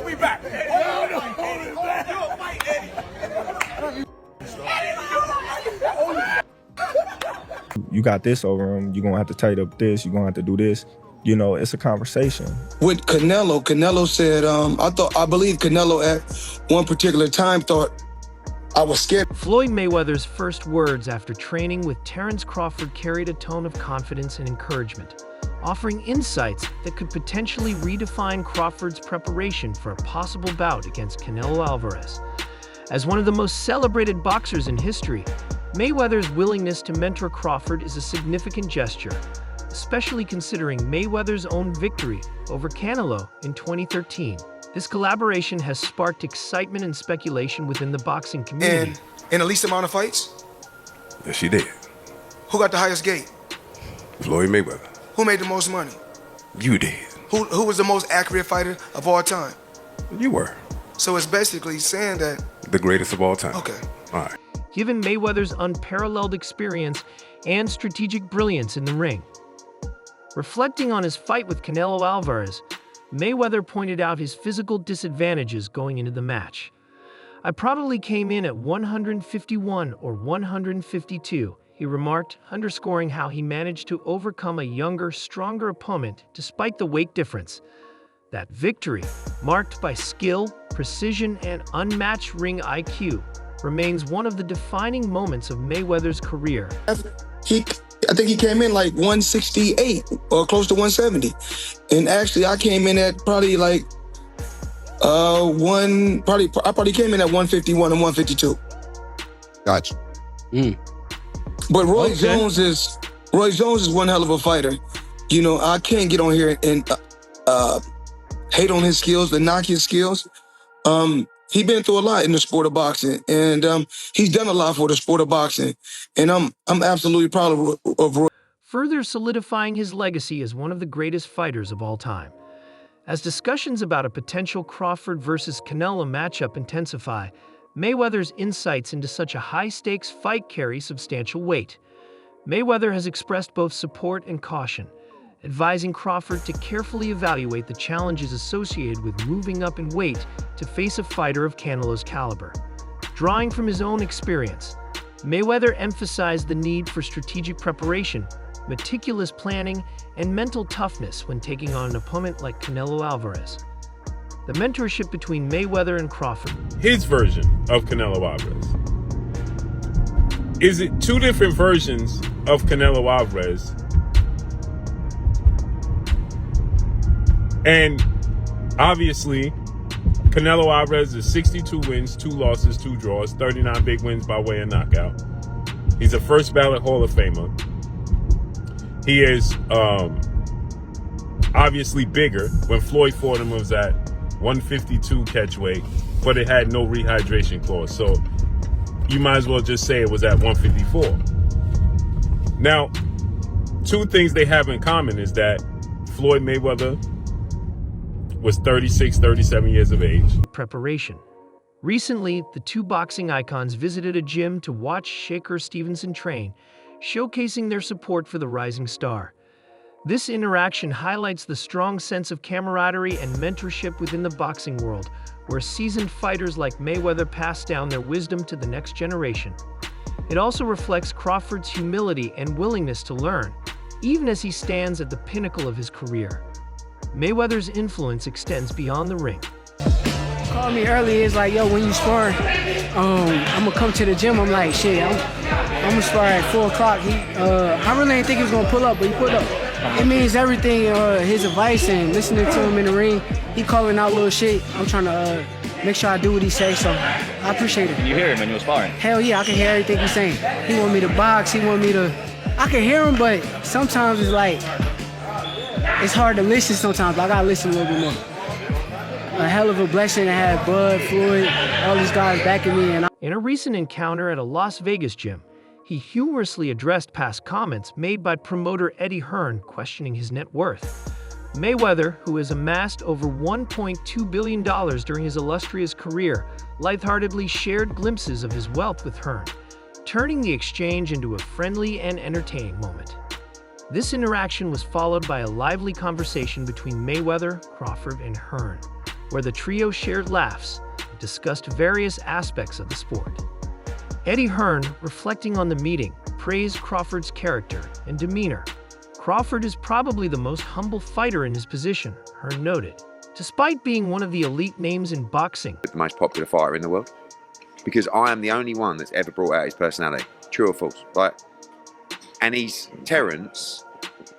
me back. Hold me back. You a fight, Eddie. You got this over him. You're going to have to tighten up this. You're going to have to do this. You know, it's a conversation. With Canelo said, I believe Canelo at one particular time thought I was scared. Floyd Mayweather's first words after training with Terence Crawford carried a tone of confidence and encouragement, offering insights that could potentially redefine Crawford's preparation for a possible bout against Canelo Alvarez. As one of the most celebrated boxers in history, Mayweather's willingness to mentor Crawford is a significant gesture, especially considering Mayweather's own victory over Canelo in 2013. This collaboration has sparked excitement and speculation within the boxing community. And in the least amount of fights? Yes, she did. Who got the highest gate? Floyd Mayweather. Who made the most money? You did. Who was the most accurate fighter of all time? You were. So it's basically saying that... The greatest of all time. Okay. All right. Given Mayweather's unparalleled experience and strategic brilliance in the ring. Reflecting on his fight with Canelo Alvarez, Mayweather pointed out his physical disadvantages going into the match. "I probably came in at 151 or 152, he remarked, underscoring how he managed to overcome a younger, stronger opponent despite the weight difference. That victory, marked by skill, precision, and unmatched ring IQ, remains one of the defining moments of Mayweather's career. I think he came in like 168 or close to 170. And actually I came in at probably like I probably came in at 151 and 152. Gotcha. But Roy Jones is one hell of a fighter. You know, I can't get on here and hate on his skills and knock his skills. He's been through a lot in the sport of boxing, and he's done a lot for the sport of boxing. And I'm absolutely proud of Roy. Further solidifying his legacy as one of the greatest fighters of all time. As discussions about a potential Crawford versus Canelo matchup intensify, Mayweather's insights into such a high-stakes fight carry substantial weight. Mayweather has expressed both support and caution, advising Crawford to carefully evaluate the challenges associated with moving up in weight to face a fighter of Canelo's caliber. Drawing from his own experience, Mayweather emphasized the need for strategic preparation, meticulous planning, and mental toughness when taking on an opponent like Canelo Alvarez. The mentorship between Mayweather and Crawford. His version of Canelo Alvarez. Is it two different versions of Canelo Alvarez? And obviously, Canelo Alvarez is 62 wins, 2 losses, 2 draws, 39 big wins by way of knockout. He's a first ballot Hall of Famer. He is obviously bigger. When Floyd fought him, it was at 152 catch weight, but it had no rehydration clause. So you might as well just say it was at 154. Now, two things they have in common is that Floyd Mayweather was 36, 37 years of age. Preparation. Recently, the two boxing icons visited a gym to watch Shakur Stevenson train, showcasing their support for the rising star. This interaction highlights the strong sense of camaraderie and mentorship within the boxing world, where seasoned fighters like Mayweather pass down their wisdom to the next generation. It also reflects Crawford's humility and willingness to learn, even as he stands at the pinnacle of his career. Mayweather's influence extends beyond the ring. Called me early, it's like, yo, when you spar, I'm gonna come to the gym. I'm like, shit, I'm gonna spar at 4 o'clock. I really didn't think he was gonna pull up, but he pulled up. It means everything, his advice and listening to him in the ring. He calling out little shit. I'm trying to make sure I do what he says, so I appreciate it. You hear him when you were sparring? Hell yeah, I can hear everything he's saying. He want me to box, he want me to, I can hear him, but sometimes it's like, it's hard to listen sometimes, but I gotta listen a little bit more. A hell of a blessing to have Bud, Floyd, all these guys backing me. In a recent encounter at a Las Vegas gym, he humorously addressed past comments made by promoter Eddie Hearn questioning his net worth. Mayweather, who has amassed over $1.2 billion during his illustrious career, lightheartedly shared glimpses of his wealth with Hearn, turning the exchange into a friendly and entertaining moment. This interaction was followed by a lively conversation between Mayweather, Crawford, and Hearn, where the trio shared laughs and discussed various aspects of the sport. Eddie Hearn, reflecting on the meeting, praised Crawford's character and demeanor. Crawford is probably the most humble fighter in his position, Hearn noted, despite being one of the elite names in boxing. The most popular fighter in the world, because I am the only one that's ever brought out his personality. True or false, right? And Terence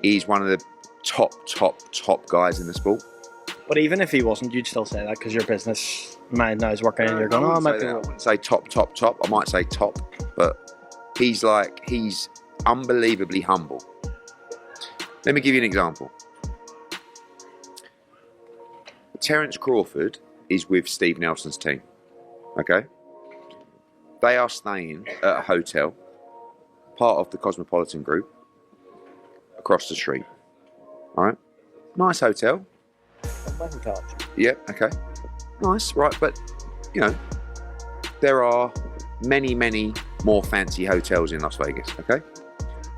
is one of the top guys in the sport. But even if he wasn't, you'd still say that because your business mind now is working and you're going, oh, I might be. I wouldn't say top. I might say top, but he's unbelievably humble. Let me give you an example. Terence Crawford is with Steve Nelson's team, okay? They are staying at a hotel, part of the Cosmopolitan Group, across the street, all right? Nice hotel. Yeah, okay. Nice, right, but, you know, there are many more fancy hotels in Las Vegas, okay?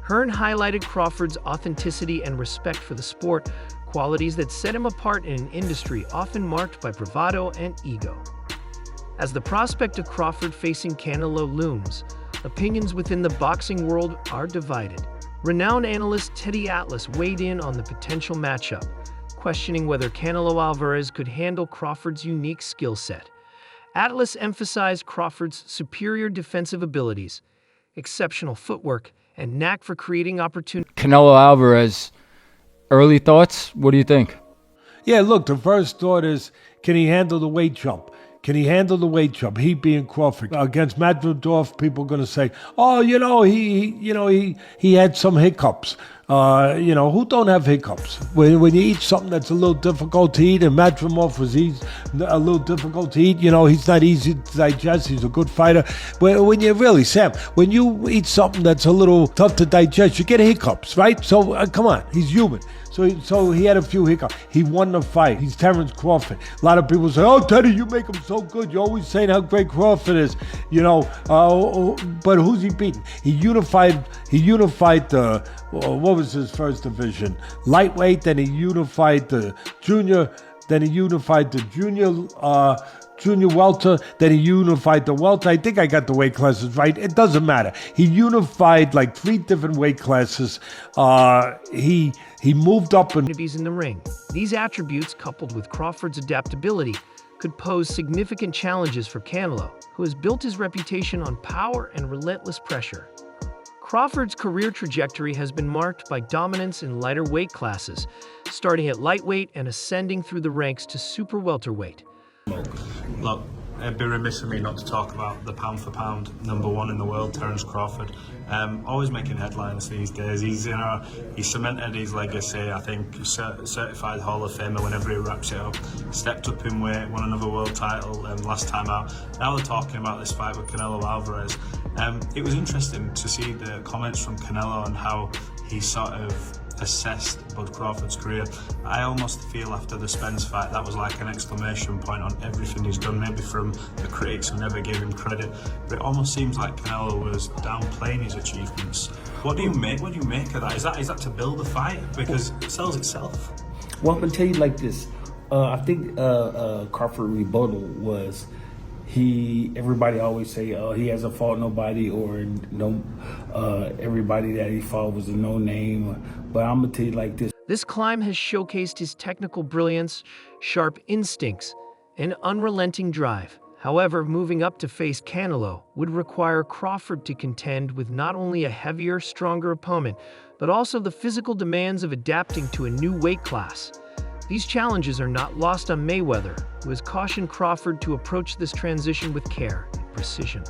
Hearn highlighted Crawford's authenticity and respect for the sport, qualities that set him apart in an industry often marked by bravado and ego. As the prospect of Crawford facing Canelo looms, opinions within the boxing world are divided. Renowned analyst Teddy Atlas weighed in on the potential matchup, questioning whether Canelo Alvarez could handle Crawford's unique skill set. Atlas emphasized Crawford's superior defensive abilities, exceptional footwork, and knack for creating opportunities. Canelo Alvarez, early thoughts? What do you think? Yeah, look, the first thought is, can he handle the weight jump? Can he handle the weight jump? He being Crawford against Madridov, people are going to say, "Oh, he had some hiccups." Who don't have hiccups? When you eat something that's a little difficult to eat, and Madrimov was a little difficult to eat. He's not easy to digest. He's a good fighter. When you eat something that's a little tough to digest, you get hiccups, right? So come on, he's human. So he had a few hiccups. He won the fight. He's Terence Crawford. A lot of people say, "Oh, Teddy, you make him so good. You're always saying how great Crawford is." But who's he beating? He unified the, what was his first division? Lightweight. Then he unified the junior. Then he unified the junior welter, then he unified the welter. I think I got the weight classes right. It doesn't matter. He unified like 3 different weight classes. He moved up in the ring. These attributes, coupled with Crawford's adaptability, could pose significant challenges for Canelo, who has built his reputation on power and relentless pressure. Crawford's career trajectory has been marked by dominance in lighter weight classes, starting at lightweight and ascending through the ranks to super welterweight. Look, it'd be remiss of me not to talk about the pound-for-pound #1 in the world, Terence Crawford. Always making headlines these days. He's cemented his legacy. I think certified Hall of Famer whenever he wraps it up. Stepped up in weight, won another world title last time out. Now they're talking about this fight with Canelo Alvarez. It was interesting to see the comments from Canelo and how he sort of assessed Bud Crawford's career. I almost feel after the Spence fight that was like an exclamation point on everything he's done, maybe from the critics who never gave him credit, but it almost seems like Canelo was downplaying his achievements. What do you make of that? Is that to build a fight? Because it sells itself. Well, I'm gonna tell you like this. I think Crawford rebuttal was everybody always say he hasn't fought nobody, or everybody that he fought was a no name. But I'm gonna tell you like this. This climb has showcased his technical brilliance, sharp instincts, and unrelenting drive. However, moving up to face Canelo would require Crawford to contend with not only a heavier, stronger opponent, but also the physical demands of adapting to a new weight class. These challenges are not lost on Mayweather, who has cautioned Crawford to approach this transition with care and precision.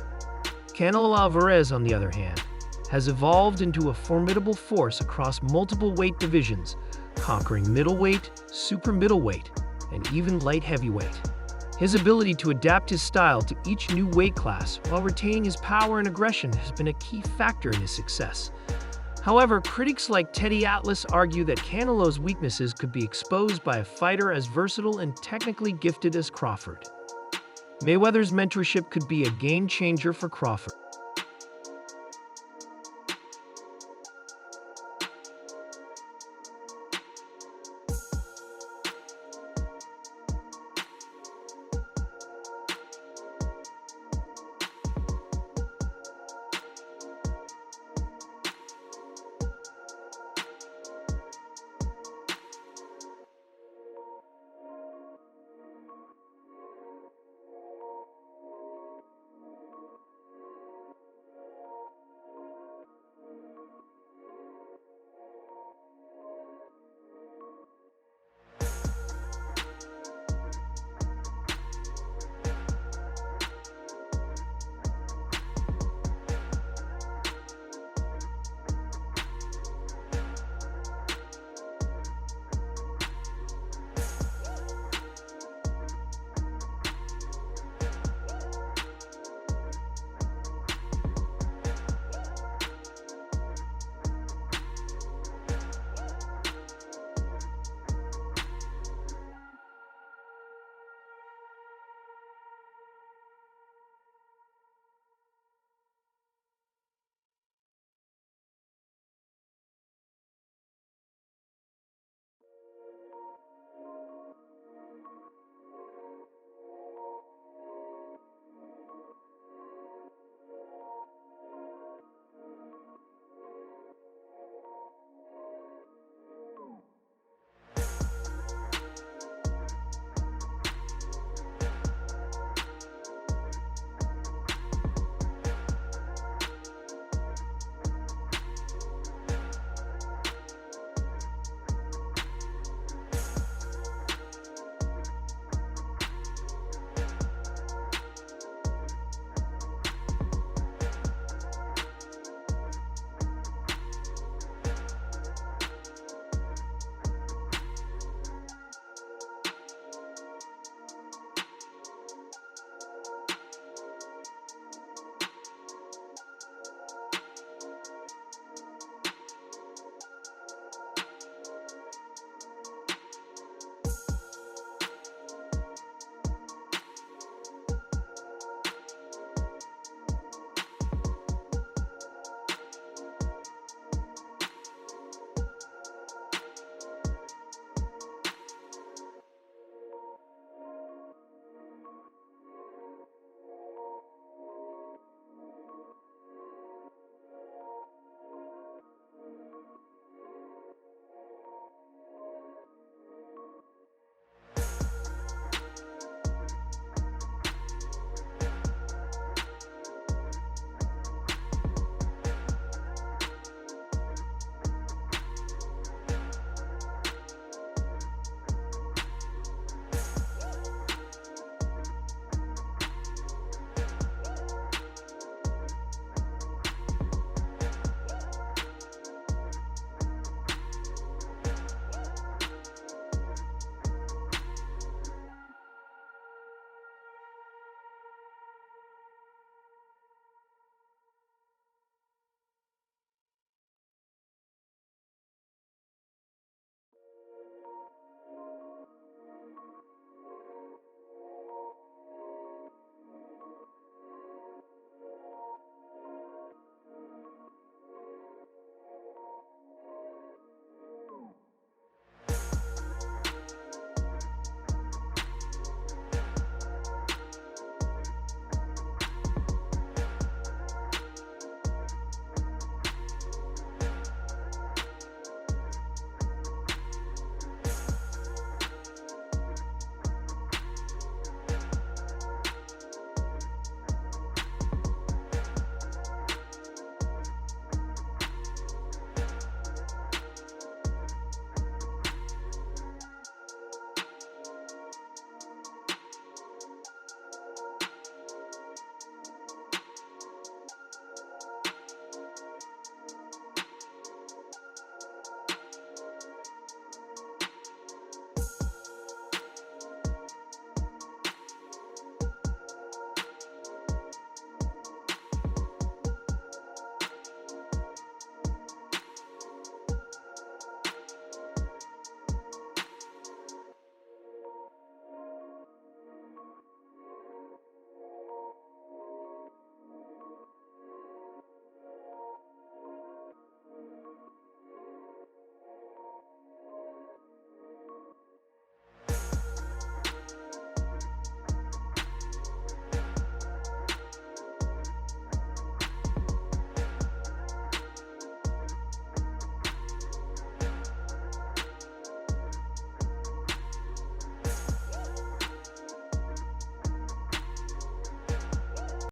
Canelo Alvarez, on the other hand, has evolved into a formidable force across multiple weight divisions, conquering middleweight, super middleweight, and even light heavyweight. His ability to adapt his style to each new weight class while retaining his power and aggression has been a key factor in his success. However, critics like Teddy Atlas argue that Canelo's weaknesses could be exposed by a fighter as versatile and technically gifted as Crawford. Mayweather's mentorship could be a game changer for Crawford.